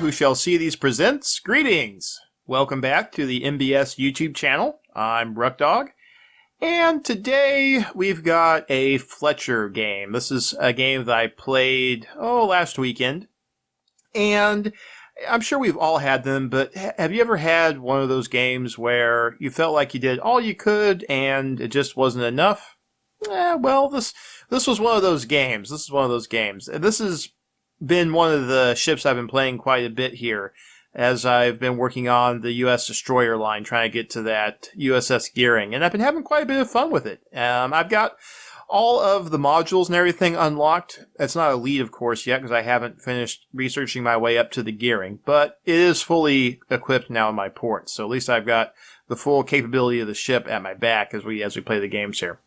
Who Shall See These presents Greetings. Welcome back to the MBS YouTube channel. I'm Ruckdog, and today we've got a Fletcher game. This is a game that I played, last weekend, and I'm sure we've all had them, but have you ever had one of those games where you felt like you did all you could and it just wasn't enough? This was one of those games. This is one of those games. This has been one of the ships I've been playing quite a bit here as I've been working on the U.S. destroyer line, trying to get to that USS Gearing, and I've been having quite a bit of fun with it. I've got all of the modules and everything unlocked. It's not elite, of course, yet, because I haven't finished researching my way up to the Gearing, but it is fully equipped now in my port, so at least I've got the full capability of the ship at my back as we play the games here.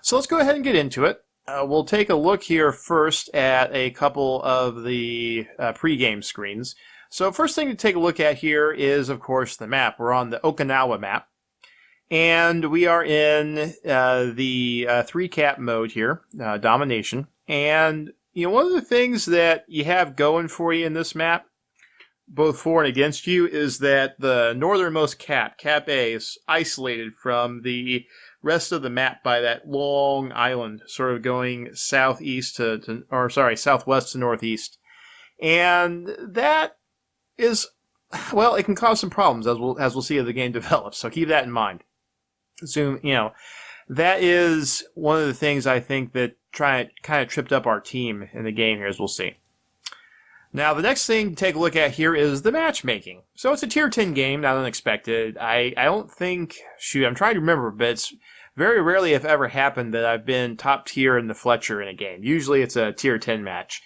So let's go ahead and get into it. We'll take a look here first at a couple of the pre-game screens. So first thing to take a look at here is, of course, the map. We're on the Okinawa map. And we are in the 3-cap mode here, Domination. And, one of the things that you have going for you in this map, both for and against you, is that the northernmost cap, Cap A, is isolated from the rest of the map by that long island, sort of going southwest to northeast. And that is, it can cause some problems as we'll see as the game develops. So keep that in mind. So, that is one of the things I think that kind of tripped up our team in the game here, as we'll see. Now, the next thing to take a look at here is the matchmaking. So it's a Tier 10 game, not unexpected. I don't think, I'm trying to remember, but it's very rarely, if ever, happened that I've been top tier in the Fletcher in a game. Usually it's a Tier 10 match.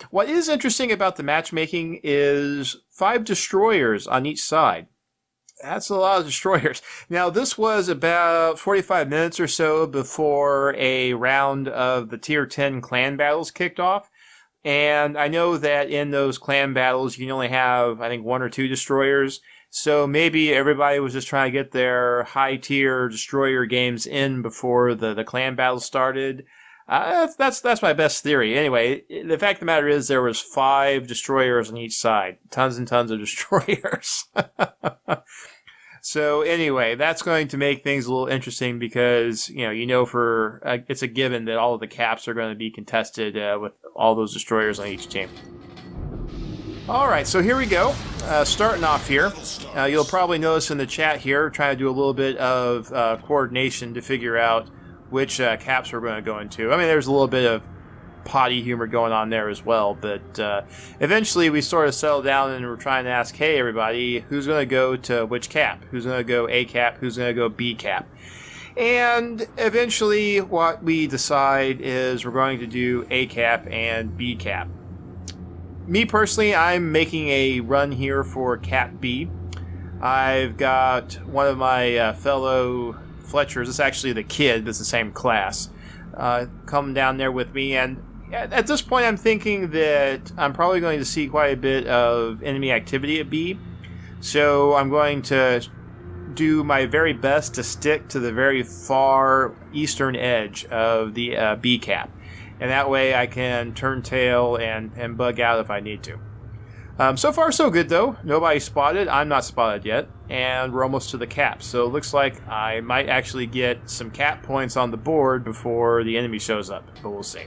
What is interesting about the matchmaking is 5 destroyers on each side. That's a lot of destroyers. Now, this was about 45 minutes or so before a round of the Tier 10 clan battles kicked off. And I know that in those clan battles, you can only have, I think, 1 or 2 destroyers. So maybe everybody was just trying to get their high-tier destroyer games in before the clan battle started. That's my best theory. Anyway, the fact of the matter is there was 5 destroyers on each side. Tons and tons of destroyers. So anyway, that's going to make things a little interesting because, it's a given that all of the caps are going to be contested with all those destroyers on each team. All right, so here we go. Starting off here, you'll probably notice in the chat here, trying to do a little bit of coordination to figure out which caps we're going to go into. I mean, there's a little bit of potty humor going on there as well, but eventually we sort of settled down and we're trying to ask, hey, everybody, who's going to go to which cap? Who's going to go A cap? Who's going to go B cap? And eventually what we decide is we're going to do A cap and B cap. Me personally, I'm making a run here for Cap B. I've got one of my fellow Fletchers, it's actually the kid, but it's the same class, come down there with me, and at this point I'm thinking that I'm probably going to see quite a bit of enemy activity at B, so I'm going to do my very best to stick to the very far eastern edge of the B cap. And that way I can turn tail and bug out if I need to. So far so good though. Nobody spotted. I'm not spotted yet. And we're almost to the cap. So it looks like I might actually get some cap points on the board before the enemy shows up. But we'll see.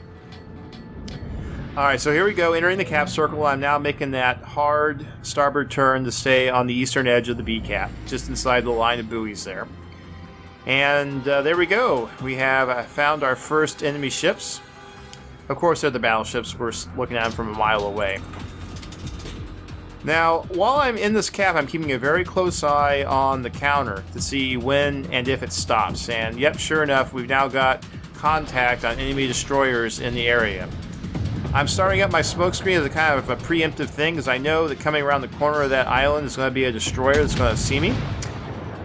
Alright, so here we go. Entering the cap circle. I'm now making that hard starboard turn to stay on the eastern edge of the B cap. Just inside the line of buoys there. And there we go. We have found our first enemy ships. Of course, they're the battleships. We're looking at them from a mile away. Now, while I'm in this cap, I'm keeping a very close eye on the counter to see when and if it stops. And yep, sure enough, we've now got contact on enemy destroyers in the area. I'm starting up my smoke screen as a kind of a preemptive thing, because I know that coming around the corner of that island is going to be a destroyer that's going to see me.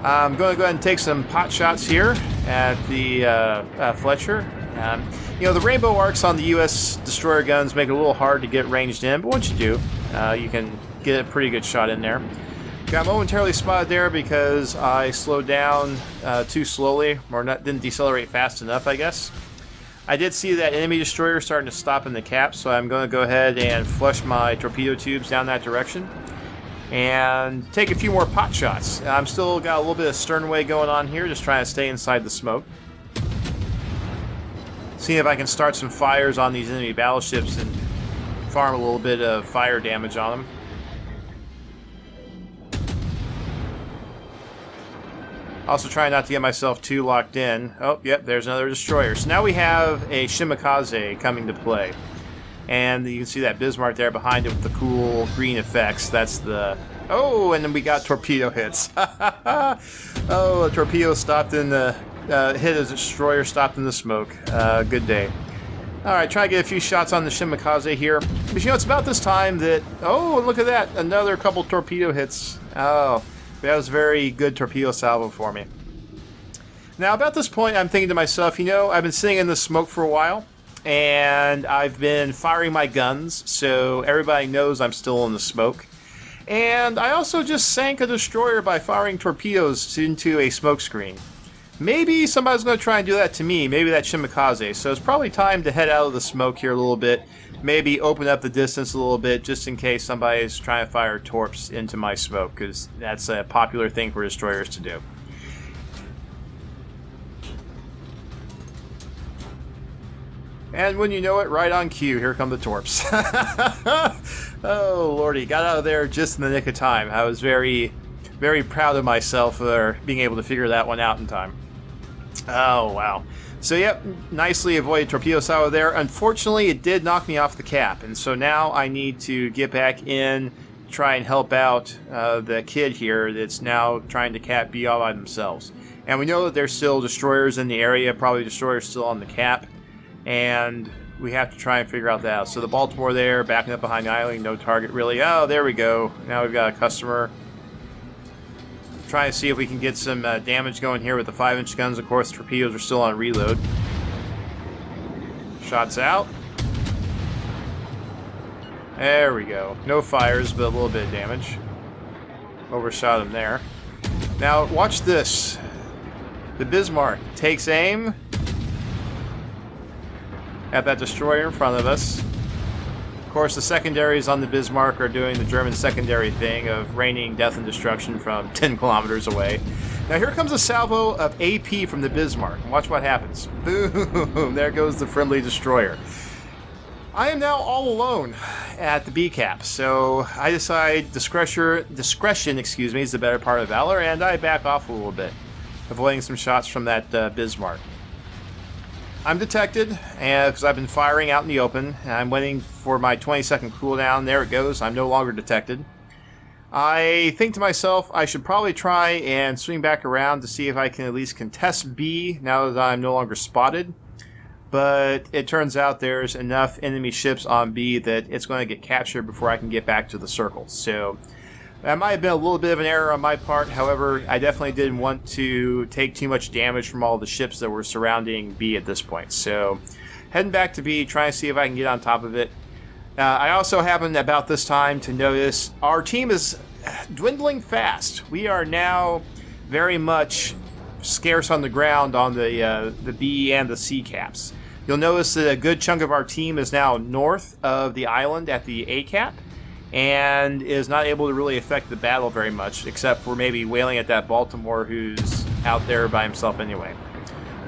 I'm going to go ahead and take some pot shots here at the Fletcher. The rainbow arcs on the U.S. destroyer guns make it a little hard to get ranged in, but once you do, you can get a pretty good shot in there. Got momentarily spotted there because I slowed down too slowly, or didn't decelerate fast enough, I guess. I did see that enemy destroyer starting to stop in the cap, so I'm going to go ahead and flush my torpedo tubes down that direction and take a few more pot shots. I'm still got a little bit of sternway going on here, just trying to stay inside the smoke. See if I can start some fires on these enemy battleships and farm a little bit of fire damage on them. Also trying not to get myself too locked in. Oh, yep, there's another destroyer. So now we have a Shimakaze coming to play. And you can see that Bismarck there behind it with the cool green effects. That's the... Oh, and then we got torpedo hits. Oh, a torpedo stopped in the... hit as a destroyer, stopped in the smoke. Good day. Alright, try to get a few shots on the Shimakaze here. But you know, it's about this time that... Oh, look at that! Another couple torpedo hits. Oh, that was very good torpedo salvo for me. Now, about this point, I'm thinking to myself, you know, I've been sitting in the smoke for a while, and I've been firing my guns, so everybody knows I'm still in the smoke. And I also just sank a destroyer by firing torpedoes into a smoke screen. Maybe somebody's going to try and do that to me, maybe that Shimakaze, so it's probably time to head out of the smoke here a little bit, maybe open up the distance a little bit, just in case somebody's trying to fire torps into my smoke, because that's a popular thing for destroyers to do. And when you know it, right on cue, here come the torps. Oh, lordy, got out of there just in the nick of time. I was very, very proud of myself for being able to figure that one out in time. Oh, wow. So, yep, nicely avoided torpedo salvo there. Unfortunately, it did knock me off the cap, and so now I need to get back in, try and help out the kid here that's now trying to cap B all by themselves. And we know that there's still destroyers in the area, probably destroyers still on the cap. And we have to try and figure out that out. So the Baltimore there, backing up behind the island, no target really. Oh, there we go. Now we've got a customer. Trying to see if we can get some damage going here with the 5-inch guns. Of course, torpedoes are still on reload. Shots out. There we go. No fires, but a little bit of damage. Overshot him there. Now, watch this. The Bismarck takes aim at that destroyer in front of us. Of course, the secondaries on the Bismarck are doing the German secondary thing of raining death and destruction from 10 kilometers away. Now here comes a salvo of AP from the Bismarck. Watch what happens. Boom! There goes the friendly destroyer. I am now all alone at the B cap, so I decide discretion, excuse me, is the better part of valor, and I back off a little bit, avoiding some shots from that Bismarck. I'm detected, because I've been firing out in the open, and I'm waiting for my 20-second cooldown. There it goes. I'm no longer detected. I think to myself, I should probably try and swing back around to see if I can at least contest B now that I'm no longer spotted. But it turns out there's enough enemy ships on B that it's going to get captured before I can get back to the circle. So that might have been a little bit of an error on my part. However, I definitely didn't want to take too much damage from all the ships that were surrounding B at this point. So, heading back to B, trying to see if I can get on top of it. I also happened about this time to notice our team is dwindling fast. We are now very much scarce on the ground on the B and the C caps. You'll notice that a good chunk of our team is now north of the island at the A cap, and is not able to really affect the battle very much, except for maybe whaling at that Baltimore who's out there by himself anyway.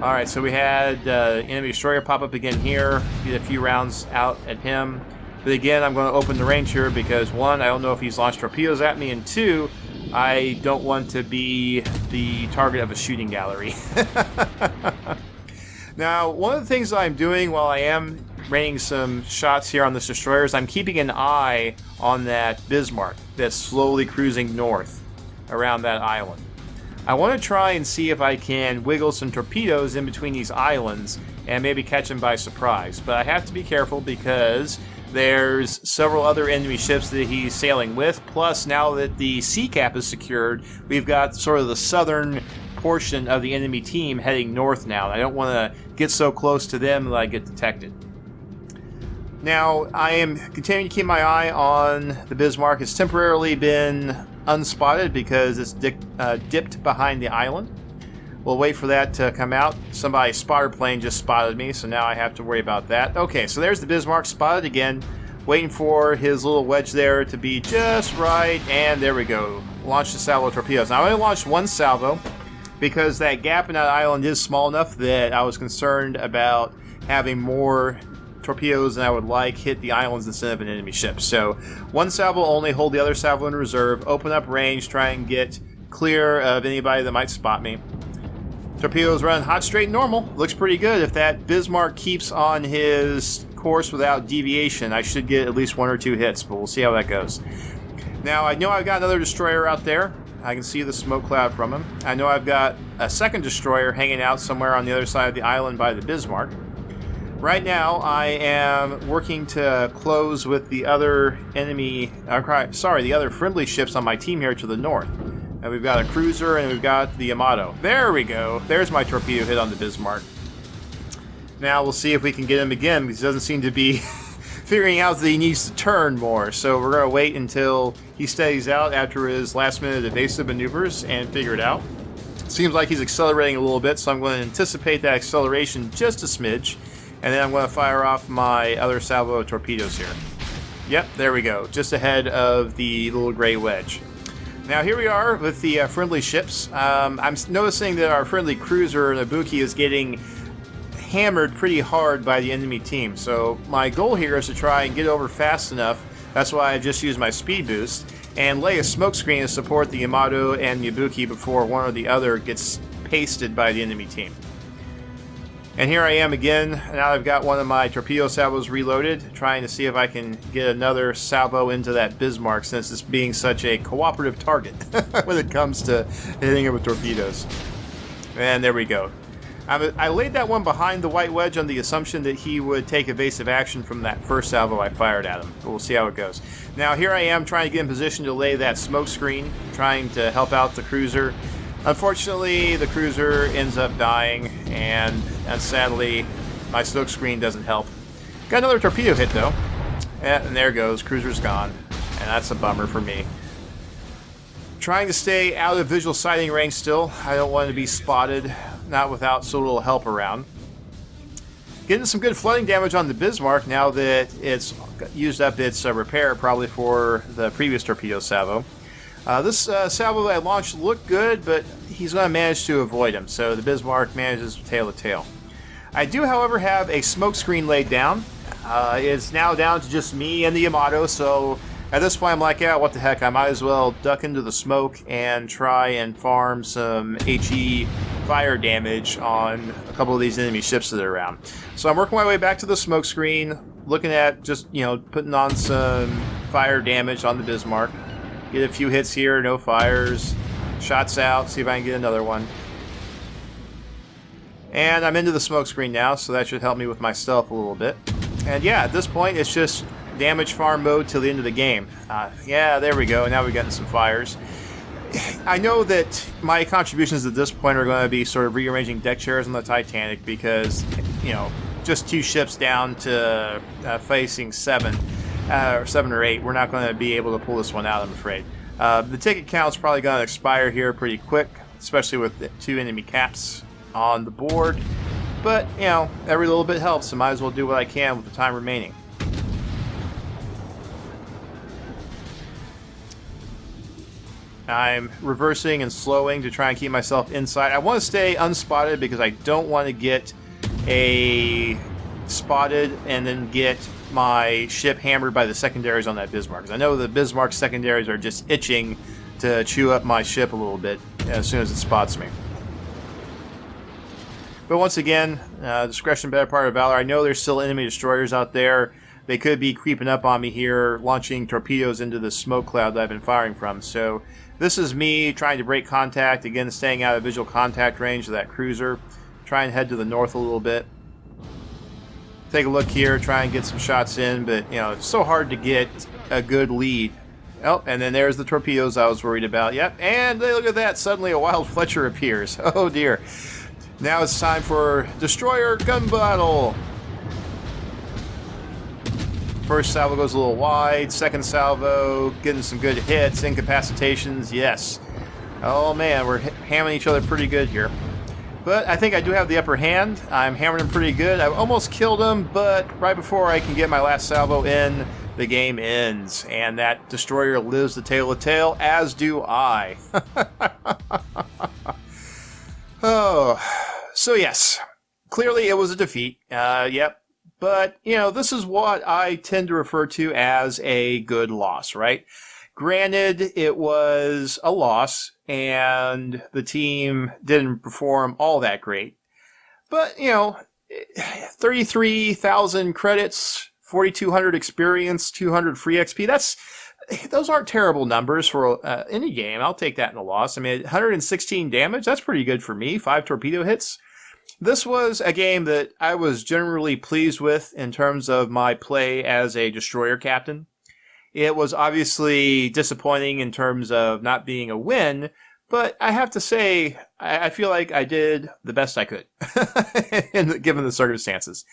Alright, so we had enemy destroyer pop up again here, get a few rounds out at him. But again, I'm going to open the range here because, one, I don't know if he's launched torpedoes at me, and two, I don't want to be the target of a shooting gallery. Now, one of the things that I'm doing while I am raining some shots here on this destroyer is I'm keeping an eye on that Bismarck that's slowly cruising north around that island. I want to try and see if I can wiggle some torpedoes in between these islands and maybe catch him by surprise. But I have to be careful because there's several other enemy ships that he's sailing with, plus now that the sea cap is secured, we've got sort of the southern portion of the enemy team heading north now. I don't want to get so close to them that I get detected. Now, I am continuing to keep my eye on the Bismarck. It's temporarily been unspotted because it's dipped behind the island. We'll wait for that to come out. Somebody's spotter plane just spotted me, so now I have to worry about that. Okay, so there's the Bismarck spotted again. Waiting for his little wedge there to be just right, and there we go. Launch the salvo torpedoes. Now I only launched one salvo because that gap in that island is small enough that I was concerned about having more torpedoes than I would like hit the islands instead of an enemy ship. So one salvo only, hold the other salvo in reserve, open up range, try and get clear of anybody that might spot me. Torpedoes running hot, straight, and normal. Looks pretty good. If that Bismarck keeps on his course without deviation, I should get at least 1 or 2 hits, but we'll see how that goes. Now, I know I've got another destroyer out there. I can see the smoke cloud from him. I know I've got a second destroyer hanging out somewhere on the other side of the island by the Bismarck. Right now, I am working to close with the other the other friendly ships on my team here to the north. And we've got a cruiser and we've got the Yamato. There we go. There's my torpedo hit on the Bismarck. Now we'll see if we can get him again, because he doesn't seem to be figuring out that he needs to turn more. So we're going to wait until he steadies out after his last-minute evasive maneuvers and figure it out. Seems like he's accelerating a little bit, so I'm going to anticipate that acceleration just a smidge, and then I'm going to fire off my other salvo of torpedoes here. Yep, there we go, just ahead of the little gray wedge. Now here we are with the friendly ships. I'm noticing that our friendly cruiser, Nabuki, is getting hammered pretty hard by the enemy team. So my goal here is to try and get over fast enough. That's why I just used my speed boost and lay a smoke screen to support the Yamato and Nabuki before one or the other gets pasted by the enemy team. And here I am again. Now I've got one of my torpedo salvos reloaded, trying to see if I can get another salvo into that Bismarck, since it's being such a cooperative target when it comes to hitting it with torpedoes. And there we go. I laid that one behind the white wedge on the assumption that he would take evasive action from that first salvo I fired at him. But we'll see how it goes. Now here I am trying to get in position to lay that smoke screen, trying to help out the cruiser. Unfortunately, the cruiser ends up dying, and sadly, my smoke screen doesn't help. Got another torpedo hit though. And there goes, cruiser's gone. And that's a bummer for me. Trying to stay out of visual sighting range still. I don't want to be spotted, not without so little help around. Getting some good flooding damage on the Bismarck now that it's used up its repair, probably for the previous torpedo salvo. This salvo that I launched looked good, but he's going to manage to avoid him, so the Bismarck manages to tail the tail. I do, however, have a smoke screen laid down. It's now down to just me and the Yamato, so at this point I'm like, yeah, what the heck, I might as well duck into the smoke and try and farm some HE fire damage on a couple of these enemy ships that are around. So I'm working my way back to the smoke screen, looking at just, putting on some fire damage on the Bismarck. Get a few hits here, no fires. Shots out, see if I can get another one. And I'm into the smoke screen now, so that should help me with my stealth a little bit. And yeah, at this point, it's just damage farm mode till the end of the game. Yeah, there we go. Now we're getting some fires. I know that my contributions at this point are going to be sort of rearranging deck chairs on the Titanic because, just 2 ships down to facing 7. Or 7 or 8, we're not going to be able to pull this one out, I'm afraid. The ticket count's probably going to expire here pretty quick, especially with the 2 enemy caps on the board. But, every little bit helps, so might as well do what I can with the time remaining. I'm reversing and slowing to try and keep myself inside. I want to stay unspotted because I don't want to get a spotted and then get my ship hammered by the secondaries on that Bismarck. Because I know the Bismarck secondaries are just itching to chew up my ship a little bit as soon as it spots me. But once again, discretion better part of valor. I know there's still enemy destroyers out there. They could be creeping up on me here, launching torpedoes into the smoke cloud that I've been firing from. So this is me trying to break contact, again staying out of visual contact range of that cruiser. Try and head to the north a little bit. Take a look here, try and get some shots in, but it's so hard to get a good lead. Oh, and then there's the torpedoes I was worried about. Yep, and look at that, suddenly a wild Fletcher appears. Oh dear. Now it's time for destroyer gun battle. First salvo goes a little wide, second salvo getting some good hits, incapacitations, yes. Oh man, we're hamming each other pretty good here. But I think I do have the upper hand. I'm hammering him pretty good. I've almost killed him, but right before I can get my last salvo in, the game ends. And that destroyer lives to tell the tale, as do I. Oh, so yes, clearly it was a defeat. Yep. But, you know, this is what I tend to refer to as a good loss, right? Granted, it was a loss, and the team didn't perform all that great. But, you know, 33,000 credits, 4,200 experience, 200 free XP, those aren't terrible numbers for any game. I'll take that in a loss. I mean, 116 damage, that's pretty good for me. 5 torpedo hits. This was a game that I was generally pleased with in terms of my play as a destroyer captain. It was obviously disappointing in terms of not being a win, but I have to say, I feel like I did the best I could, given the circumstances.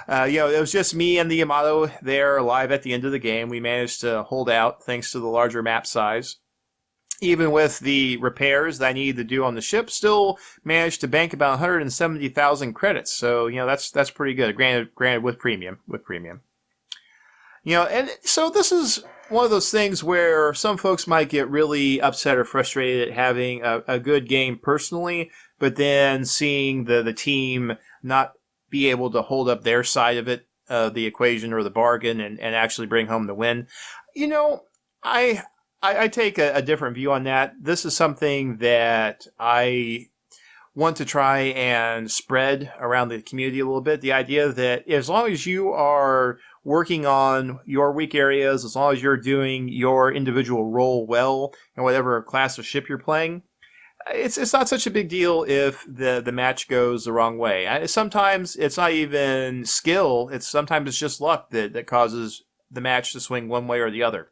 You know, it was just me and the Yamato there alive at the end of the game. We managed to hold out thanks to the larger map size. Even with the repairs that I needed to do on the ship, still managed to bank about 170,000 credits. So, you know, that's pretty good. Granted with premium. You know, and so this is one of those things where some folks might get really upset or frustrated at having a good game personally, but then seeing the team not be able to hold up their side of it, the equation or the bargain, and actually bring home the win. You know, I take a different view on that. This is something that I want to try and spread around the community a little bit. The idea that as long as you are working on your weak areas, as long as you're doing your individual role well in whatever class of ship you're playing, it's not such a big deal if the match goes the wrong way. Sometimes it's not even skill. Sometimes it's just luck that causes the match to swing one way or the other.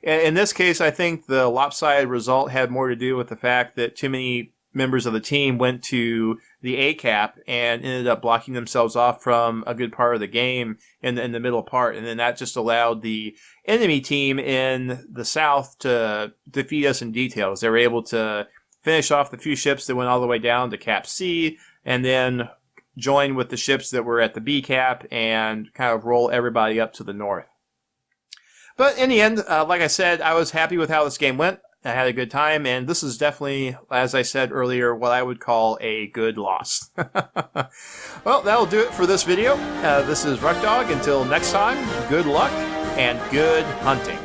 In this case, I think the lopsided result had more to do with the fact that too many members of the team went to the A cap and ended up blocking themselves off from a good part of the game in the middle part, and then that just allowed the enemy team in the south to defeat us in details. They were able to finish off the few ships that went all the way down to cap C, and then join with the ships that were at the B cap and kind of roll everybody up to the north. But in the end, like I said, I was happy with how this game went. I had a good time, and this is definitely, as I said earlier, what I would call a good loss. Well, that'll do it for this video. This is Ruckdog. Until next time, good luck and good hunting.